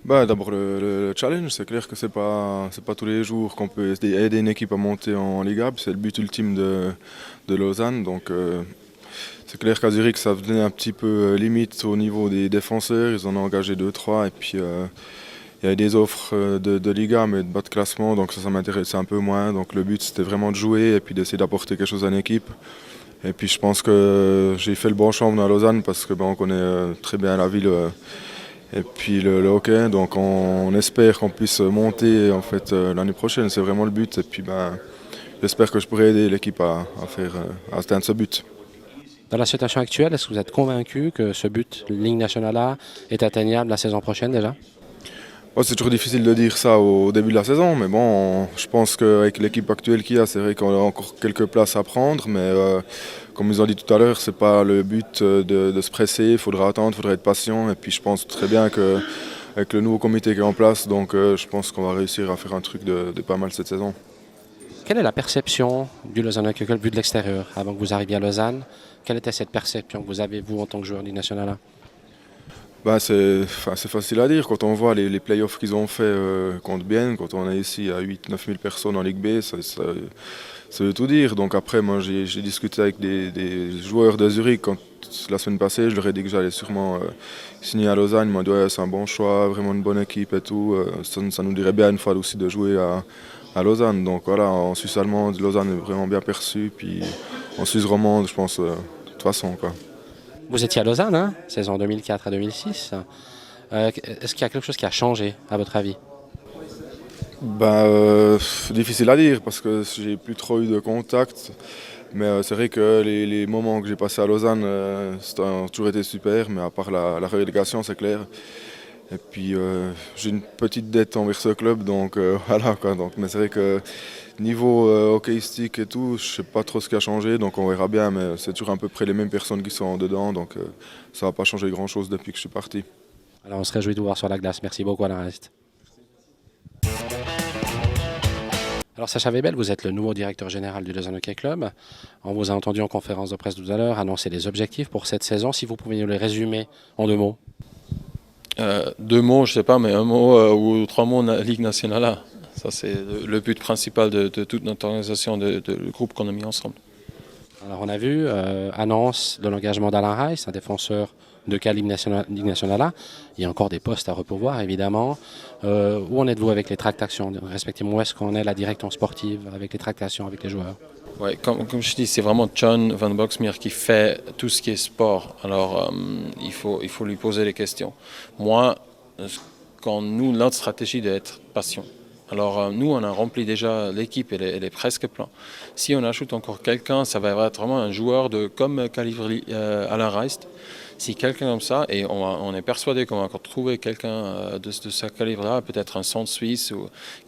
Bah, d'abord le challenge, c'est clair que c'est pas tous les jours qu'on peut aider une équipe à monter en Liga, puis c'est le but ultime de Lausanne. Donc c'est clair qu'à Zurich ça venait un petit peu limite au niveau des défenseurs, ils en ont engagé deux trois et puis il y avait des offres de Liga mais de bas de classement, donc ça m'intéressait un peu moins. Donc le but c'était vraiment de jouer et puis d'essayer d'apporter quelque chose à une équipe. Et puis je pense que j'ai fait le bon choix en venant à Lausanne parce que on connaît très bien la ville. Et puis le hockey, donc on espère qu'on puisse monter en fait l'année prochaine, c'est vraiment le but. Et puis j'espère que je pourrai aider l'équipe à atteindre ce but. Dans la situation actuelle, est-ce que vous êtes convaincu que ce but, Ligue nationale A, est atteignable la saison prochaine déjà? Oh, c'est toujours difficile de dire ça au début de la saison, mais bon, je pense qu'avec l'équipe actuelle qu'il y a, c'est vrai qu'on a encore quelques places à prendre, mais comme ils ont dit tout à l'heure, c'est pas le but de se presser, il faudra attendre, il faudra être patient, et puis je pense très bien qu'avec le nouveau comité qui est en place, donc je pense qu'on va réussir à faire un truc de pas mal cette saison. Quelle est la perception du Lausanne Hockey Club vue de l'extérieur avant que vous arriviez à Lausanne? Quelle était cette perception que vous avez, vous, en tant que joueur de Ligue nationale A? C'est facile à dire. Quand on voit les playoffs qu'ils ont fait contre Bienne, quand on est ici à 8-9 000 personnes en Ligue B, ça veut tout dire. Donc après, moi j'ai discuté avec des joueurs de Zurich la semaine passée, je leur ai dit que j'allais sûrement signer à Lausanne. Ils m'ont dit ouais, c'est un bon choix, vraiment une bonne équipe et tout. Ça nous dirait bien une fois aussi de jouer à Lausanne. Donc voilà, en Suisse allemande, Lausanne est vraiment bien perçue. Puis en Suisse romande, je pense, de toute façon, quoi. Vous étiez à Lausanne, hein, saison 2004 à 2006. Est-ce qu'il y a quelque chose qui a changé, à votre avis? Difficile à dire parce que j'ai plus trop eu de contact. Mais c'est vrai que les moments que j'ai passés à Lausanne, ça a toujours été super, mais à part la relégation, c'est clair. Et puis j'ai une petite dette envers ce club, donc voilà quoi. Donc, mais c'est vrai que niveau hockeyistique et tout, je sais pas trop ce qui a changé, donc on verra bien. Mais c'est toujours à peu près les mêmes personnes qui sont dedans, donc ça va pas changer grand-chose depuis que je suis parti. Alors on se réjouit de vous voir sur la glace. Merci beaucoup, Alain Rest. Alors Sacha Webel, vous êtes le nouveau directeur général du Lausanne Hockey Club. On vous a entendu en conférence de presse tout à l'heure annoncer les objectifs pour cette saison. Si vous pouvez nous les résumer en deux mots. Deux mots, je ne sais pas, mais un mot ou trois mots, Ligue nationale A. Ça, c'est le but principal de toute notre organisation, le groupe qu'on a mis ensemble. Alors on a vu annonce de l'engagement d'Alain Rice, un défenseur de cas Ligue nationale A. Il y a encore des postes à repouvoir, évidemment. Où en êtes-vous avec les tractations, respectivement? Où est-ce qu'on est la direction sportive avec les tractations avec les joueurs? Ouais, comme je dis, c'est vraiment John Van Boxmeer qui fait tout ce qui est sport. Alors, il faut lui poser les questions. Moi, notre stratégie doit être passion. Alors, nous, on a rempli déjà l'équipe, elle est presque pleine. Si on ajoute encore quelqu'un, ça va être vraiment un joueur comme calibre Alain Reist. Si quelqu'un comme ça, et on est persuadé qu'on va encore trouver quelqu'un de ce calibre-là, peut-être un centre suisse,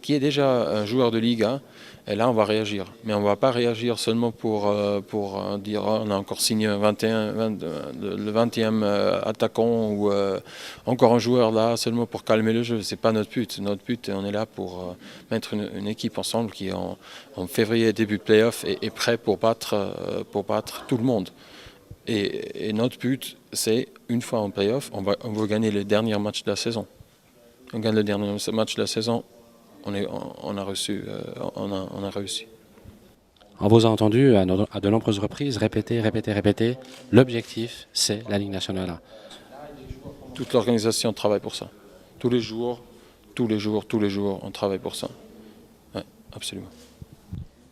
qui est déjà un joueur de Liga, et là on va réagir. Mais on ne va pas réagir seulement pour dire oh, on a encore signé le 20e attaquant ou encore un joueur là seulement pour calmer le jeu. Ce n'est pas notre but. Notre but, on est là pour mettre une équipe ensemble qui en février, début de playoff, est prêt pour battre tout le monde. Et notre but, c'est, une fois en playoff, on va gagner le dernier match de la saison. On gagne le dernier match de la saison, on a réussi. On vous a entendu à de nombreuses reprises répéter, l'objectif, c'est la Ligue nationale A. Toute l'organisation travaille pour ça. Tous les jours, on travaille pour ça. Oui, absolument.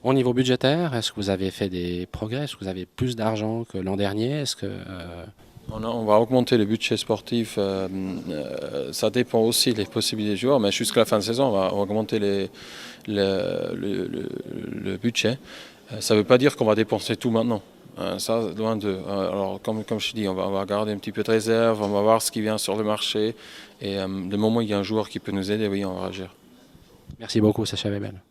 Au niveau budgétaire, est-ce que vous avez fait des progrès? Est-ce que vous avez plus d'argent que l'an dernier? On va augmenter le budget sportif. Ça dépend aussi des possibilités des joueurs, mais jusqu'à la fin de saison, on va augmenter le budget. Ça ne veut pas dire qu'on va dépenser tout maintenant. Ça, loin de. Alors, comme je dis, on va garder un petit peu de réserve, on va voir ce qui vient sur le marché. Et le moment où il y a un joueur qui peut nous aider, oui, on va réagir. Merci beaucoup, Sacha Webel.